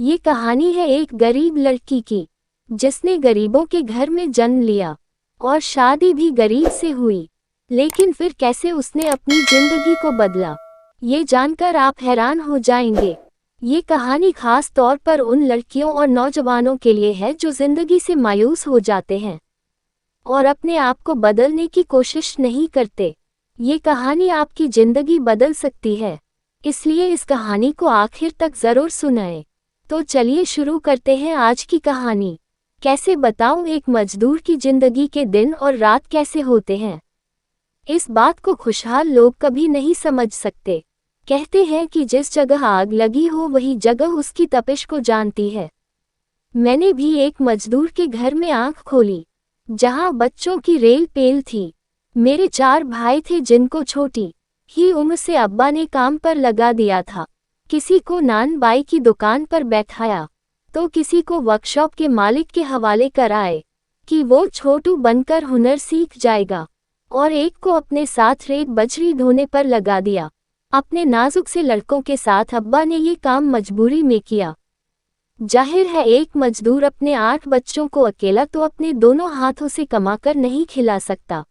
ये कहानी है एक गरीब लड़की की, जिसने गरीबों के घर में जन्म लिया और शादी भी गरीब से हुई। लेकिन फिर कैसे उसने अपनी जिंदगी को बदला, ये जानकर आप हैरान हो जाएंगे। ये कहानी खास तौर पर उन लड़कियों और नौजवानों के लिए है जो जिंदगी से मायूस हो जाते हैं और अपने आप को बदलने की कोशिश नहीं करते। ये कहानी आपकी जिंदगी बदल सकती है, इसलिए इस कहानी को आखिर तक जरूर सुनाएं। तो चलिए शुरू करते हैं आज की कहानी। कैसे बताऊं एक मजदूर की जिंदगी के दिन और रात कैसे होते हैं। इस बात को खुशहाल लोग कभी नहीं समझ सकते। कहते हैं कि जिस जगह आग लगी हो वही जगह उसकी तपिश को जानती है। मैंने भी एक मजदूर के घर में आंख खोली, जहां बच्चों की रेल पेल थी। मेरे 4 भाई थे जिनको छोटी ही उम्र से अब्बा ने काम पर लगा दिया था। किसी को नान बाई की दुकान पर बैठाया तो किसी को वर्कशॉप के मालिक के हवाले कराए कि वो छोटू बनकर हुनर सीख जाएगा, और एक को अपने साथ रेत बजरी ढोने पर लगा दिया। अपने नाजुक से लड़कों के साथ अब्बा ने ये काम मजबूरी में किया। जाहिर है एक मजदूर अपने 8 बच्चों को अकेला तो अपने दोनों हाथों से कमाकर नहीं खिला सकता।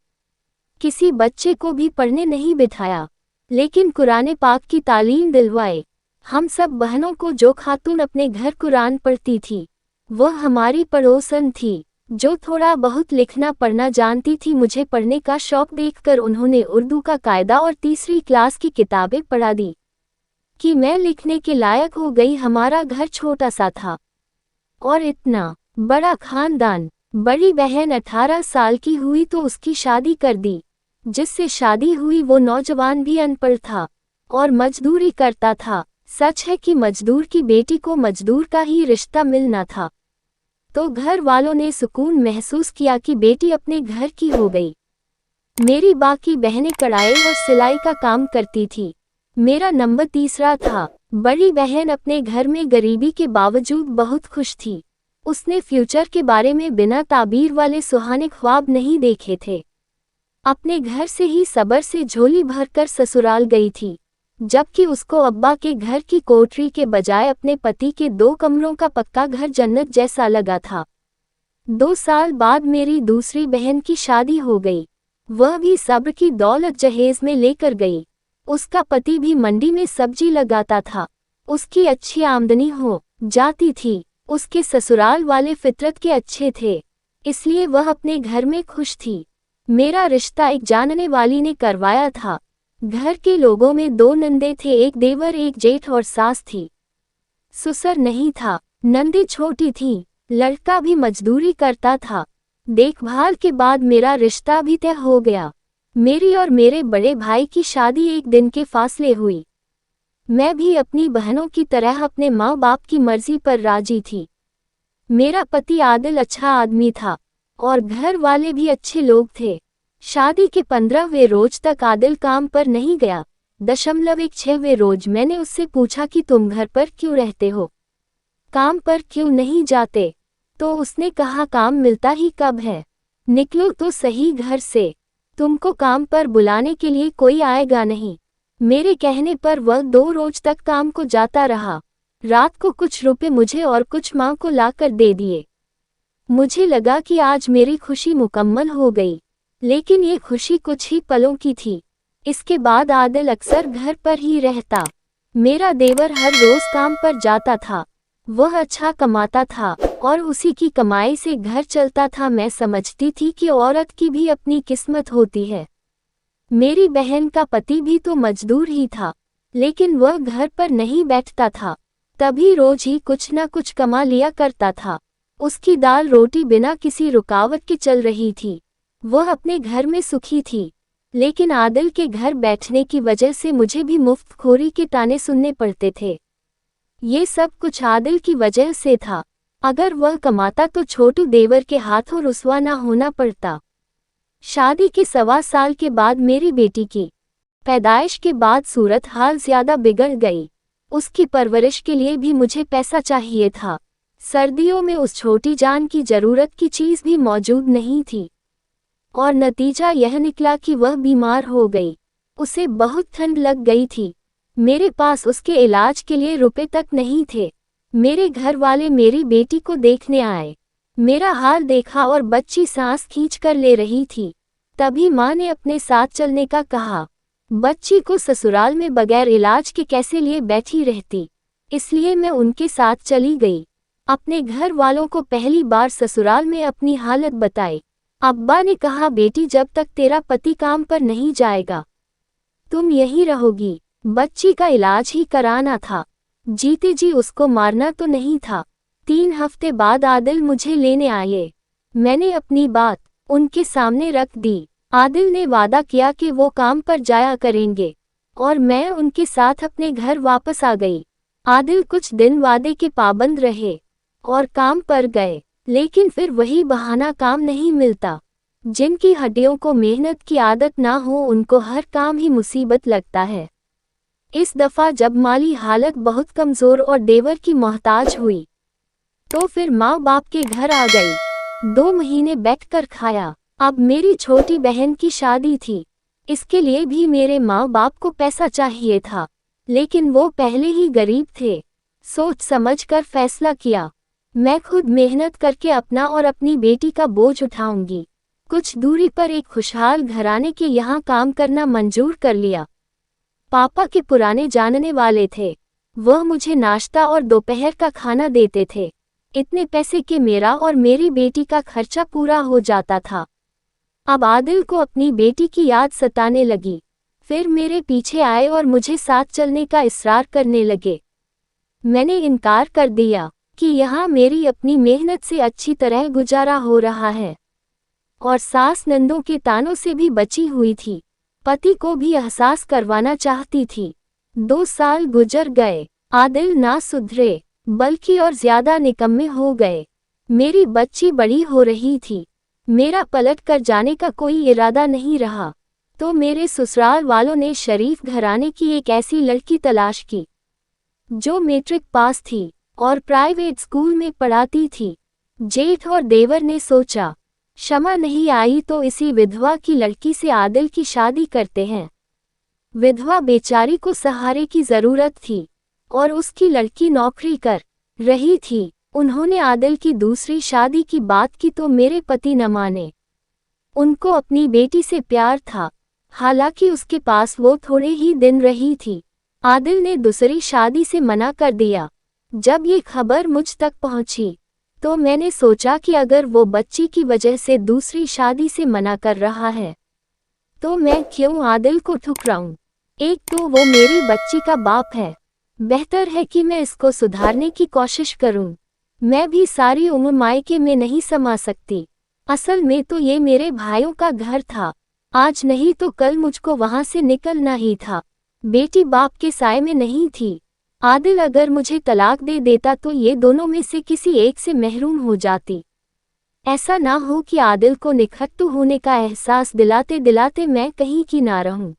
किसी बच्चे को भी पढ़ने नहीं बिठाया, लेकिन कुरान पाक की तालीम दिलवाए। हम सब बहनों को जो खातून अपने घर कुरान पढ़ती थी, वह हमारी पड़ोसन थी जो थोड़ा बहुत लिखना पढ़ना जानती थी। मुझे पढ़ने का शौक देखकर उन्होंने उर्दू का कायदा और 3री क्लास की किताबें पढ़ा दी कि मैं लिखने के लायक हो गई। हमारा घर छोटा सा था और इतना बड़ा खानदान। बड़ी बहन 18 साल की हुई तो उसकी शादी कर दी। जिससे शादी हुई वो नौजवान भी अनपढ़ था और मजदूरी करता था। सच है कि मजदूर की बेटी को मजदूर का ही रिश्ता मिलना था, तो घर वालों ने सुकून महसूस किया कि बेटी अपने घर की हो गई। मेरी बाकी बहनें कढ़ाई और सिलाई का काम करती थी। मेरा नंबर 3रा था। बड़ी बहन अपने घर में गरीबी के बावजूद बहुत खुश थी। उसने फ्यूचर के बारे में बिना ताबीर वाले सुहाने ख्वाब नहीं देखे थे। अपने घर से ही सब्र से झोली भरकर ससुराल गई थी, जबकि उसको अब्बा के घर की कोठरी के बजाय अपने पति के 2 कमरों का पक्का घर जन्नत जैसा लगा था। 2 साल बाद मेरी दूसरी बहन की शादी हो गई। वह भी सब्र की दौलत जहेज में लेकर गई। उसका पति भी मंडी में सब्जी लगाता था। उसकी अच्छी आमदनी हो जाती थी। उसके ससुराल वाले फितरत के अच्छे थे, इसलिए वह अपने घर में खुश थी। मेरा रिश्ता एक जानने वाली ने करवाया था। घर के लोगों में 2 नंदे थे, एक देवर एक जेठ और सास थी। ससुर नहीं था। नंदी छोटी थी, लड़का भी मजदूरी करता था। देखभाल के बाद मेरा रिश्ता भी तय हो गया। मेरी और मेरे बड़े भाई की शादी एक दिन के फासले हुई। मैं भी अपनी बहनों की तरह अपने माँ बाप की मर्जी पर राजी थी। मेरा पति आदिल अच्छा आदमी था और घर वाले भी अच्छे लोग थे। शादी के 15वें रोज तक आदिल काम पर नहीं गया। 6वें रोज मैंने उससे पूछा कि तुम घर पर क्यों रहते हो, काम पर क्यों नहीं जाते? तो उसने कहा काम मिलता ही कब है, निकलो तो सही घर से, तुमको काम पर बुलाने के लिए कोई आएगा नहीं। मेरे कहने पर वह 2 रोज तक काम को जाता रहा। रात को कुछ रुपए मुझे और कुछ माँ को लाकर दे दिए। मुझे लगा कि आज मेरी खुशी मुकम्मल हो गई, लेकिन ये खुशी कुछ ही पलों की थी। इसके बाद आदिल अक्सर घर पर ही रहता। मेरा देवर हर रोज काम पर जाता था। वह अच्छा कमाता था और उसी की कमाई से घर चलता था। मैं समझती थी कि औरत की भी अपनी किस्मत होती है। मेरी बहन का पति भी तो मजदूर ही था, लेकिन वह घर पर नहीं बैठता था, तभी रोज ही कुछ न कुछ कमा लिया करता था। उसकी दाल रोटी बिना किसी रुकावट के चल रही थी। वह अपने घर में सुखी थी, लेकिन आदिल के घर बैठने की वजह से मुझे भी मुफ्तखोरी के ताने सुनने पड़ते थे। ये सब कुछ आदिल की वजह से था। अगर वह कमाता तो छोटू देवर के हाथों रुसवा ना होना पड़ता। शादी के 1.25 साल के बाद मेरी बेटी की पैदाइश के बाद सूरत हाल ज्यादा बिगड़ गई। उसकी परवरिश के लिए भी मुझे पैसा चाहिए था। सर्दियों में उस छोटी जान की जरूरत की चीज भी मौजूद नहीं थी, और नतीजा यह निकला कि वह बीमार हो गई। उसे बहुत ठंड लग गई थी। मेरे पास उसके इलाज के लिए रुपए तक नहीं थे। मेरे घर वाले मेरी बेटी को देखने आए। मेरा हाल देखा और बच्ची सांस खींचकर ले रही थी। तभी माँ ने अपने साथ चलने का कहा। बच्ची को ससुराल में बगैर इलाज के कैसे लिए बैठी रहती, इसलिए मैं उनके साथ चली गई। अपने घर वालों को पहली बार ससुराल में अपनी हालत बताई। अब्बा ने कहा, बेटी जब तक तेरा पति काम पर नहीं जाएगा तुम यहीं रहोगी। बच्ची का इलाज ही कराना था, जीते जी उसको मारना तो नहीं था। 3 हफ्ते बाद आदिल मुझे लेने आए। मैंने अपनी बात उनके सामने रख दी। आदिल ने वादा किया कि वो काम पर जाया करेंगे और मैं उनके साथ अपने घर वापस आ गई। आदिल कुछ दिन वादे के पाबंद रहे और काम पर गए, लेकिन फिर वही बहाना, काम नहीं मिलता। जिनकी हड्डियों को मेहनत की आदत ना हो उनको हर काम ही मुसीबत लगता है। इस दफा जब माली हालत बहुत कमजोर और देवर की मोहताज हुई तो फिर माँ बाप के घर आ गई। 2 महीने बैठकर खाया। अब मेरी छोटी बहन की शादी थी, इसके लिए भी मेरे माँ बाप को पैसा चाहिए था, लेकिन वो पहले ही गरीब थे। सोच समझकर फैसला किया, मैं खुद मेहनत करके अपना और अपनी बेटी का बोझ उठाऊंगी। कुछ दूरी पर एक खुशहाल घराने के यहाँ काम करना मंजूर कर लिया। पापा के पुराने जानने वाले थे, वह मुझे नाश्ता और दोपहर का खाना देते थे। इतने पैसे के मेरा और मेरी बेटी का खर्चा पूरा हो जाता था। अब आदिल को अपनी बेटी की याद सताने लगी। फिर मेरे पीछे आए और मुझे साथ चलने का इसरार करने लगे। मैंने इनकार कर दिया कि यहाँ मेरी अपनी मेहनत से अच्छी तरह गुजारा हो रहा है और सास नंदों के तानों से भी बची हुई थी। पति को भी एहसास करवाना चाहती थी। 2 साल गुजर गए। आदिल ना सुधरे, बल्कि और ज्यादा निकम्मे हो गए। मेरी बच्ची बड़ी हो रही थी। मेरा पलट कर जाने का कोई इरादा नहीं रहा, तो मेरे ससुराल वालों ने शरीफ घराने की एक ऐसी लड़की तलाश की जो मैट्रिक पास थी और प्राइवेट स्कूल में पढ़ाती थी। जेठ और देवर ने सोचा, क्षमा नहीं आई तो इसी विधवा की लड़की से आदिल की शादी करते हैं। विधवा बेचारी को सहारे की जरूरत थी और उसकी लड़की नौकरी कर रही थी। उन्होंने आदिल की दूसरी शादी की बात की तो मेरे पति न माने। उनको अपनी बेटी से प्यार था, हालांकि उसके पास वो थोड़े ही दिन रही थी। आदिल ने दूसरी शादी से मना कर दिया। जब ये खबर मुझ तक पहुंची तो मैंने सोचा कि अगर वो बच्ची की वजह से दूसरी शादी से मना कर रहा है तो मैं क्यों आदिल को ठुकराऊं। एक तो वो मेरी बच्ची का बाप है, बेहतर है कि मैं इसको सुधारने की कोशिश करूं। मैं भी सारी उम्र मायके में नहीं समा सकती। असल में तो ये मेरे भाइयों का घर था, आज नहीं तो कल मुझको वहां से निकलना ही था। बेटी बाप के साए में नहीं थी। आदिल अगर मुझे तलाक दे देता तो ये दोनों में से किसी एक से महरूम हो जाती। ऐसा ना हो कि आदिल को निखट्टू होने का एहसास दिलाते दिलाते मैं कहीं की ना रहूं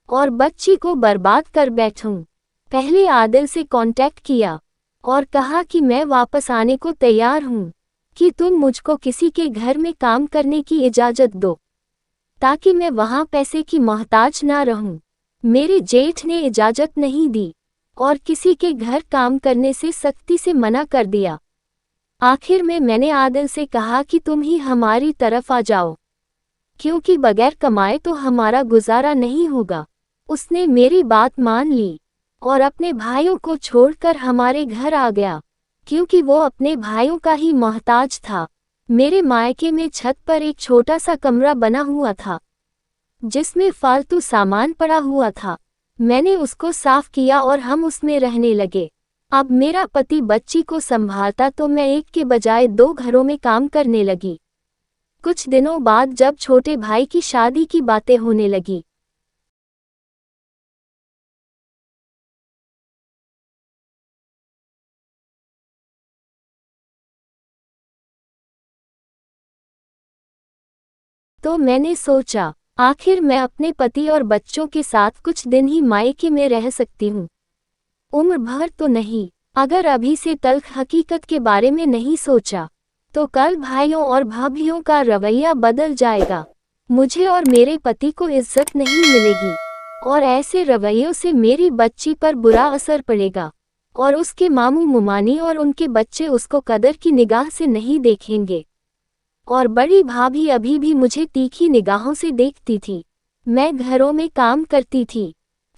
और बच्ची को बर्बाद कर बैठूं। पहले आदिल से कांटेक्ट किया और कहा कि मैं वापस आने को तैयार हूं, कि तुम मुझको किसी के घर में काम करने की इजाज़त दो ताकि मैं वहां पैसे की मोहताज ना रहूं। मेरे जेठ ने इजाज़त नहीं दी और किसी के घर काम करने से सख्ती से मना कर दिया। आखिर में मैंने आदिल से कहा कि तुम ही हमारी तरफ आ जाओ, क्योंकि बगैर कमाए तो हमारा गुजारा नहीं होगा। उसने मेरी बात मान ली और अपने भाइयों को छोड़कर हमारे घर आ गया, क्योंकि वो अपने भाइयों का ही मोहताज था। मेरे मायके में छत पर एक छोटा सा कमरा बना हुआ था जिसमें फालतू सामान पड़ा हुआ था। मैंने उसको साफ किया और हम उसमें रहने लगे। अब मेरा पति बच्ची को संभालता तो मैं एक के बजाय 2 घरों में काम करने लगी। कुछ दिनों बाद जब छोटे भाई की शादी की बातें होने लगी तो मैंने सोचा, आखिर मैं अपने पति और बच्चों के साथ कुछ दिन ही मायके में रह सकती हूँ, उम्र भर तो नहीं। अगर अभी से तल्ख हकीकत के बारे में नहीं सोचा तो कल भाइयों और भाभियों का रवैया बदल जाएगा। मुझे और मेरे पति को इज्जत नहीं मिलेगी और ऐसे रवैयों से मेरी बच्ची पर बुरा असर पड़ेगा और उसके मामू मुमानी और उनके बच्चे उसको कदर की निगाह से नहीं देखेंगे। और बड़ी भाभी अभी भी मुझे तीखी निगाहों से देखती थी। मैं घरों में काम करती थी।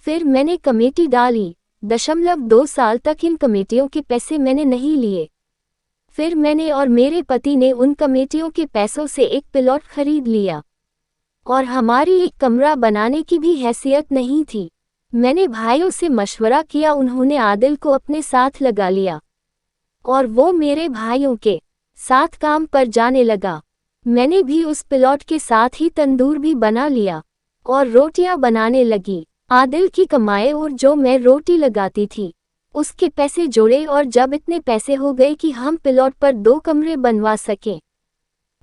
फिर मैंने कमेटी डाली। 2 साल तक इन कमेटियों के पैसे मैंने नहीं लिए। फिर मैंने और मेरे पति ने उन कमेटियों के पैसों से एक प्लॉट खरीद लिया और हमारी एक कमरा बनाने की भी हैसियत नहीं थी। मैंने भाइयों से मशवरा किया, उन्होंने आदिल को अपने साथ लगा लिया और वो मेरे भाइयों के साथ काम पर जाने लगा। मैंने भी उस प्लॉट के साथ ही तंदूर भी बना लिया और रोटियां बनाने लगी। आदिल की कमाई और जो मैं रोटी लगाती थी उसके पैसे जोड़े और जब इतने पैसे हो गए कि हम प्लॉट पर 2 कमरे बनवा सकें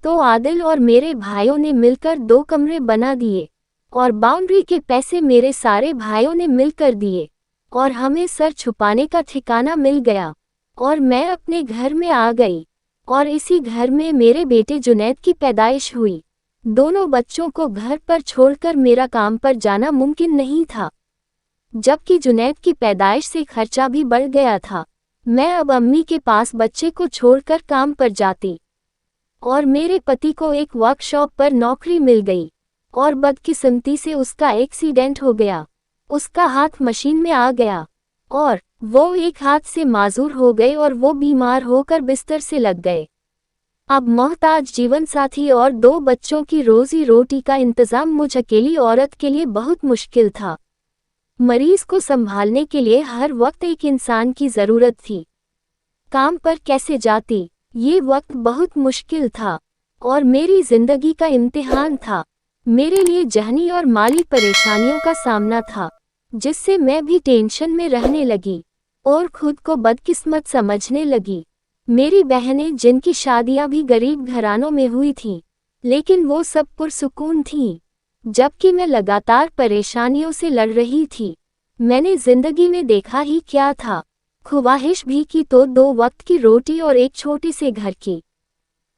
तो आदिल और मेरे भाइयों ने मिलकर 2 कमरे बना दिए और बाउंड्री के पैसे मेरे सारे भाइयों ने मिलकर दिए और हमें सर छुपाने का ठिकाना मिल गया और मैं अपने घर में आ गई। और इसी घर में मेरे बेटे जुनैद की पैदाइश हुई। दोनों बच्चों को घर पर छोड़कर मेरा काम पर जाना मुमकिन नहीं था, जबकि जुनैद की पैदाइश से खर्चा भी बढ़ गया था। मैं अब अम्मी के पास बच्चे को छोड़कर काम पर जाती और मेरे पति को एक वर्कशॉप पर नौकरी मिल गई और बदकिस्मती से उसका एक्सीडेंट हो गया। उसका हाथ मशीन में आ गया और वो एक हाथ से माजूर हो गए और वो बीमार होकर बिस्तर से लग गए। अब मोहताज जीवन साथी और 2 बच्चों की रोजी रोटी का इंतजाम मुझ अकेली औरत के लिए बहुत मुश्किल था। मरीज को संभालने के लिए हर वक्त एक इंसान की जरूरत थी। काम पर कैसे जाती, ये वक्त बहुत मुश्किल था और मेरी जिंदगी का इम्तिहान था। मेरे लिए जहनी और माली परेशानियों का सामना था, जिससे मैं भी टेंशन में रहने लगी और खुद को बदकिस्मत समझने लगी। मेरी बहनें जिनकी शादियां भी गरीब घरानों में हुई थीं, लेकिन वो सब पुरसुकून थीं, जबकि मैं लगातार परेशानियों से लड़ रही थी। मैंने जिंदगी में देखा ही क्या था, ख्वाहिश भी की तो 2 वक्त की रोटी और एक छोटे से घर की,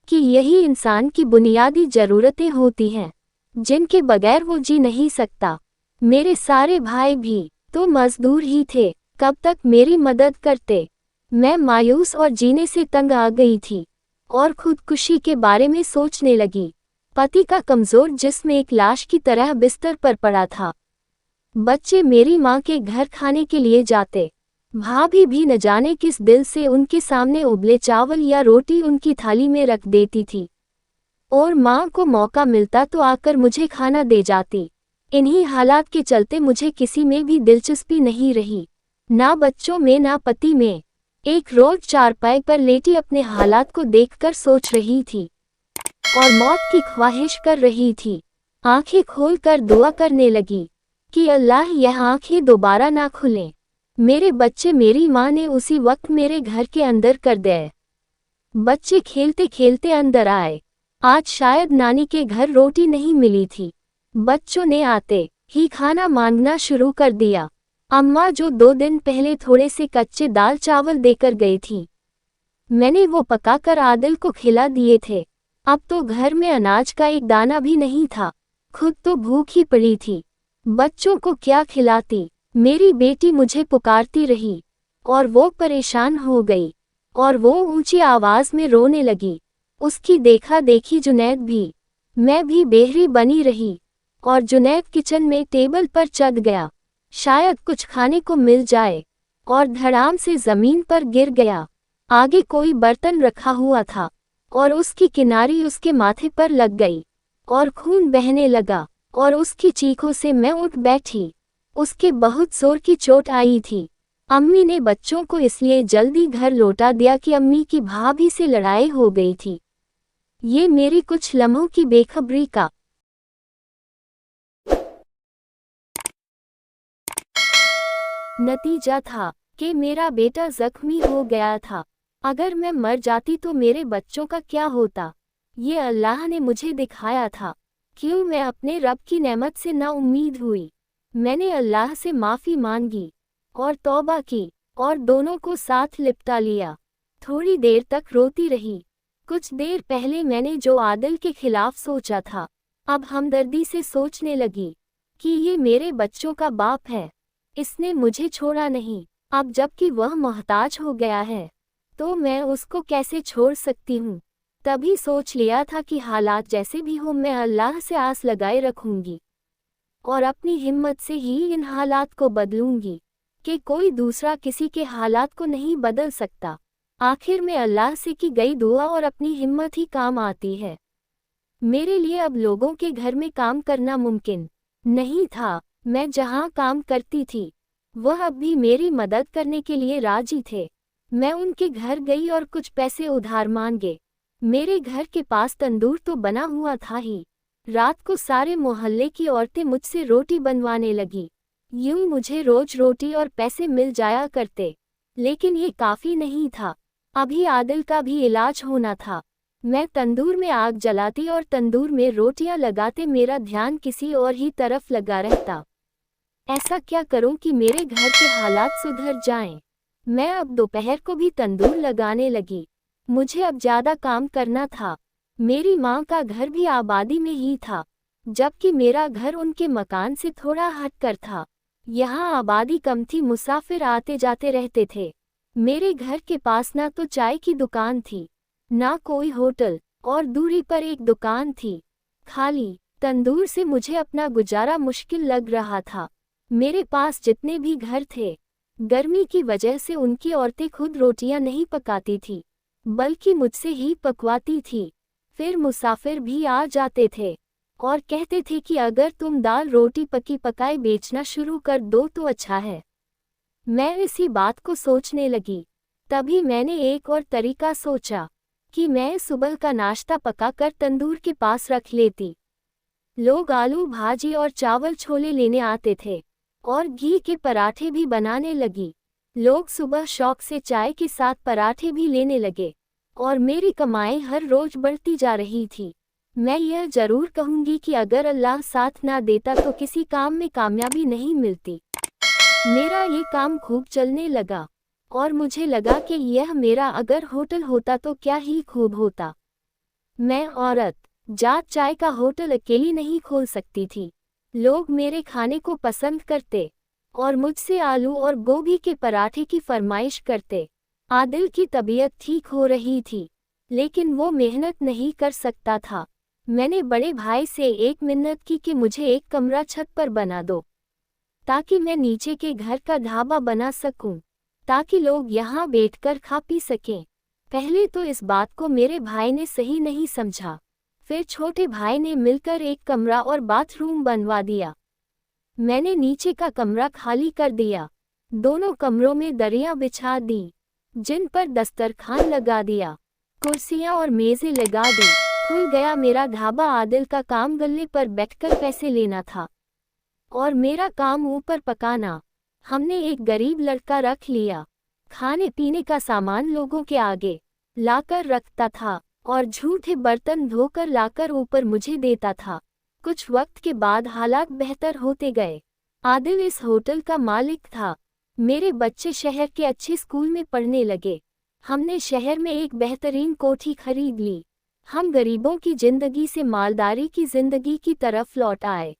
कि यही इंसान की बुनियादी ज़रूरतें होती हैं, जिनके बगैर वो जी नहीं सकता। मेरे सारे भाई भी तो मजदूर ही थे, कब तक मेरी मदद करते। मैं मायूस और जीने से तंग आ गई थी और खुदकुशी के बारे में सोचने लगी। पति का कमजोर जिस्म एक लाश की तरह बिस्तर पर पड़ा था। बच्चे मेरी माँ के घर खाने के लिए जाते। भाभी भी न जाने किस दिल से उनके सामने उबले चावल या रोटी उनकी थाली में रख देती थी और माँ को मौका मिलता तो आकर मुझे खाना दे जाती। इन्हीं हालात के चलते मुझे किसी में भी दिलचस्पी नहीं रही, ना बच्चों में ना पति में। एक रोज चारपाई पर लेटी अपने हालात को देखकर सोच रही थी और मौत की ख्वाहिश कर रही थी। आंखें खोलकर दुआ करने लगी कि अल्लाह यह आंखें दोबारा ना खुलें। मेरे बच्चे मेरी माँ ने उसी वक्त मेरे घर के अंदर कर दिए। बच्चे खेलते खेलते अंदर आए। आज शायद नानी के घर रोटी नहीं मिली थी। बच्चों ने आते ही खाना मांगना शुरू कर दिया। अम्मा जो 2 दिन पहले थोड़े से कच्चे दाल चावल देकर गई थी, मैंने वो पकाकर आदिल को खिला दिए थे। अब तो घर में अनाज का एक दाना भी नहीं था। खुद तो भूख ही पड़ी थी, बच्चों को क्या खिलाती। मेरी बेटी मुझे पुकारती रही और वो परेशान हो गई और वो ऊंची आवाज में रोने लगी। उसकी देखा देखी जुनैद भी, मैं भी बेहरी बनी रही और जुनैद किचन में टेबल पर चढ़ गया, शायद कुछ खाने को मिल जाए, और धड़ाम से जमीन पर गिर गया। आगे कोई बर्तन रखा हुआ था और उसकी किनारी उसके माथे पर लग गई और खून बहने लगा और उसकी चीखों से मैं उठ बैठी। उसके बहुत जोर की चोट आई थी। अम्मी ने बच्चों को इसलिए जल्दी घर लौटा दिया कि अम्मी की भाभी से लड़ाई हो गई थी। ये मेरी कुछ लम्हों की बेखबरी का नतीजा था कि मेरा बेटा जख्मी हो गया था। अगर मैं मर जाती तो मेरे बच्चों का क्या होता, ये अल्लाह ने मुझे दिखाया था। क्यों मैं अपने रब की नेमत से ना उम्मीद हुई। मैंने अल्लाह से माफ़ी मांगी और तौबा की और दोनों को साथ लिपटा लिया। थोड़ी देर तक रोती रही। कुछ देर पहले मैंने जो आदिल के खिलाफ सोचा था, अब हमदर्दी से सोचने लगी कि ये मेरे बच्चों का बाप है। इसने मुझे छोड़ा नहीं, अब जबकि वह मोहताज हो गया है तो मैं उसको कैसे छोड़ सकती हूँ। तभी सोच लिया था कि हालात जैसे भी हो मैं अल्लाह से आस लगाए रखूंगी और अपनी हिम्मत से ही इन हालात को बदलूंगी कि कोई दूसरा किसी के हालात को नहीं बदल सकता। आखिर में अल्लाह से की गई दुआ और अपनी हिम्मत ही काम आती है। मेरे लिए अब लोगों के घर में काम करना मुमकिन नहीं था। मैं जहां काम करती थी वह अब भी मेरी मदद करने के लिए राजी थे। मैं उनके घर गई और कुछ पैसे उधार मांगे। मेरे घर के पास तंदूर तो बना हुआ था ही। रात को सारे मोहल्ले की औरतें मुझसे रोटी बनवाने लगी। यूं मुझे रोज रोटी और पैसे मिल जाया करते। लेकिन ये काफ़ी नहीं था। अभी आदिल का भी इलाज होना था। मैं तंदूर में आग जलाती और तंदूर में रोटियां लगाते मेरा ध्यान किसी और ही तरफ लगा रहता। ऐसा क्या करूं कि मेरे घर के हालात सुधर जाएं। मैं अब दोपहर को भी तंदूर लगाने लगी। मुझे अब ज़्यादा काम करना था। मेरी माँ का घर भी आबादी में ही था, जबकि मेरा घर उनके मकान से थोड़ा हटकर था। यहाँ आबादी कम थी, मुसाफिर आते जाते रहते थे। मेरे घर के पास ना तो चाय की दुकान थी, ना कोई होटल, और दूरी पर एक दुकान थी खाली। तंदूर से मुझे अपना गुजारा मुश्किल लग रहा था। मेरे पास जितने भी घर थे, गर्मी की वजह से उनकी औरतें खुद रोटियां नहीं पकाती थी, बल्कि मुझसे ही पकवाती थी। फिर मुसाफिर भी आ जाते थे और कहते थे कि अगर तुम दाल रोटी पकी पकाए बेचना शुरू कर दो तो अच्छा है। मैं इसी बात को सोचने लगी। तभी मैंने एक और तरीका सोचा कि मैं सुबह का नाश्ता पकाकर तंदूर के पास रख लेती। लोग आलू भाजी और चावल छोले लेने आते थे और घी के पराठे भी बनाने लगी। लोग सुबह शौक से चाय के साथ पराठे भी लेने लगे और मेरी कमाई हर रोज बढ़ती जा रही थी। मैं यह जरूर कहूंगी कि अगर अल्लाह साथ ना देता तो किसी काम में कामयाबी नहीं मिलती। मेरा ये काम खूब चलने लगा और मुझे लगा कि यह मेरा अगर होटल होता तो क्या ही खूब होता। मैं औरत जात चाय का होटल अकेली नहीं खोल सकती थी। लोग मेरे खाने को पसंद करते और मुझसे आलू और गोभी के पराठे की फरमाइश करते। आदिल की तबीयत ठीक हो रही थी, लेकिन वो मेहनत नहीं कर सकता था। मैंने बड़े भाई से एक मिन्नत की कि मुझे एक कमरा छत पर बना दो, ताकि मैं नीचे के घर का ढाबा बना सकूं, ताकि लोग यहाँ बैठकर खा पी सकें। पहले तो इस बात को मेरे भाई ने सही नहीं समझा। फिर छोटे भाई ने मिलकर एक कमरा और बाथरूम बनवा दिया। मैंने नीचे का कमरा खाली कर दिया। दोनों कमरों में दरियां बिछा दी, जिन पर दस्तरखान लगा दिया, कुर्सियां और मेज़ें लगा दी। खुल गया मेरा ढाबा। आदिल का काम गल्ले पर बैठकर पैसे लेना था और मेरा काम ऊपर पकाना। हमने एक गरीब लड़का रख लिया। खाने पीने का सामान लोगों के आगे लाकर रखता था और झूठे बर्तन धोकर लाकर ऊपर मुझे देता था। कुछ वक्त के बाद हालात बेहतर होते गए। आदिल इस होटल का मालिक था। मेरे बच्चे शहर के अच्छे स्कूल में पढ़ने लगे। हमने शहर में एक बेहतरीन कोठी खरीद ली। हम गरीबों की जिंदगी से मालदारी की जिंदगी की तरफ लौट आए।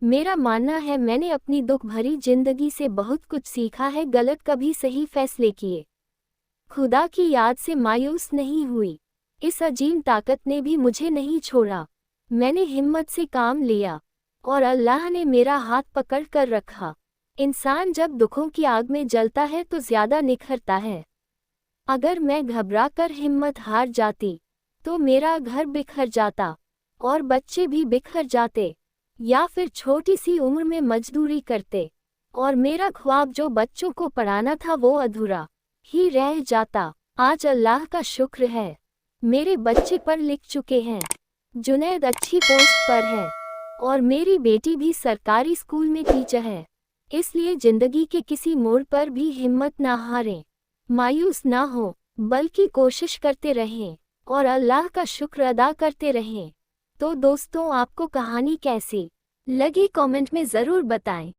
मेरा मानना है मैंने अपनी दुख भरी जिंदगी से बहुत कुछ सीखा है। गलत कभी सही फैसले किए। खुदा की याद से मायूस नहीं हुई। इस अजीम ताकत ने भी मुझे नहीं छोड़ा। मैंने हिम्मत से काम लिया और अल्लाह ने मेरा हाथ पकड़ कर रखा। इंसान जब दुखों की आग में जलता है तो ज्यादा निखरता है। अगर मैं घबरा कर हिम्मत हार जाती तो मेरा घर बिखर जाता और बच्चे भी बिखर जाते, या फिर छोटी सी उम्र में मजदूरी करते और मेरा ख्वाब जो बच्चों को पढ़ाना था वो अधूरा ही रह जाता। आज अल्लाह का शुक्र है, मेरे बच्चे पढ़ लिख चुके हैं। जुनैद अच्छी पोस्ट पर है और मेरी बेटी भी सरकारी स्कूल में टीचर है। इसलिए जिंदगी के किसी मोड़ पर भी हिम्मत ना हारें, मायूस ना हो, बल्कि कोशिश करते रहें और अल्लाह का शुक्र अदा करते रहें। तो दोस्तों, आपको कहानी कैसी लगी कमेंट में ज़रूर बताएं।